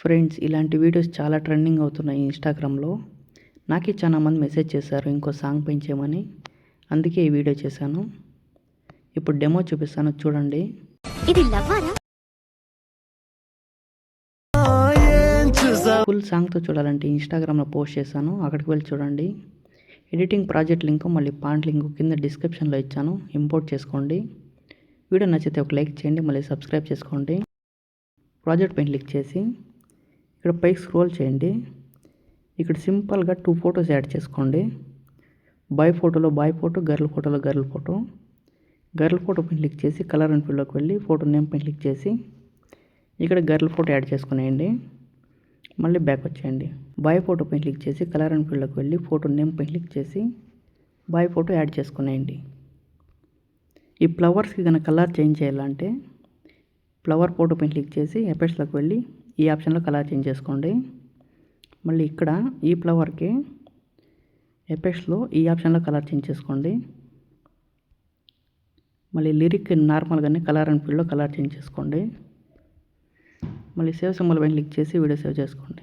Friends, ఇలాంటి videos చాలా trending అవుతున్నాయి ఇన్స్టాగ్రామ్లో. నాకే చాలా మంది మెసేజ్ చేశారు ఇంకో సాంగ్ పెంచేయమని. అందుకే ఈ వీడియో చేశాను. ఇప్పుడు డెమో చూపిస్తాను, చూడండి. ఇది లవ్వారా? ఫుల్ సాంగ్తో చూడాలంటే ఇన్స్టాగ్రామ్లో పోస్ట్ చేశాను, అక్కడికి వెళ్ళి చూడండి. ఎడిటింగ్ ప్రాజెక్ట్ లింక్ మళ్ళీ పాంట్ లింక్ కింద డిస్క్రిప్షన్లో ఇచ్చాను, ఇంపోర్ట్ చేసుకోండి. వీడియో నచ్చితే ఒక లైక్ చేయండి, మళ్ళీ సబ్స్క్రైబ్ చేసుకోండి. ప్రాజెక్ట్ పైన క్లిక్ చేసి ఇక్కడ పైకి స్క్రోల్ చేయండి. ఇక్కడ సింపుల్గా 2 ఫొటోస్ యాడ్ చేసుకోండి. బాయ్ ఫోటోలో బాయ్ ఫోటో, గర్ల్ ఫోటోలో గర్ల్ ఫోటో. గర్ల్ ఫోటో పైన క్లిక్ చేసి కలర్ అండ్ ఫీల్డ్లోకి వెళ్ళి ఫోటో నేమ్ పైన క్లిక్ చేసి ఇక్కడ గర్ల్ ఫోటో యాడ్ చేసుకునేయండి. మళ్ళీ బ్యాక్ వచ్చేయండి. బాయ్ ఫోటో పైన క్లిక్ చేసి కలర్ అండ్ ఫీల్డ్లోకి వెళ్ళి ఫోటో నేమ్ పైన క్లిక్ చేసి బాయ్ ఫోటో యాడ్ చేసుకునేయండి. ఈ ఫ్లవర్స్కి కనుక కలర్ చేంజ్ చేయాలంటే ఫ్లవర్ ఫోటో పైన క్లిక్ చేసి ఎఫెక్ట్స్లోకి వెళ్ళి ఈ ఆప్షన్లో కలర్ చేంజ్ చేసుకోండి. మళ్ళీ ఇక్కడ ఈ ఫ్లవర్కి ఎఫెక్ట్స్లో ఈ ఆప్షన్లో కలర్ చేంజ్ చేసుకోండి. మళ్ళీ లిరిక్ నార్మల్గానే కలర్ అండ్ ఫీల్డ్లో కలర్ చేంజ్ చేసుకోండి. మళ్ళీ సేవ్ సింబల్ పైన క్లిక్ చేసి వీడియో సేవ్ చేసుకోండి.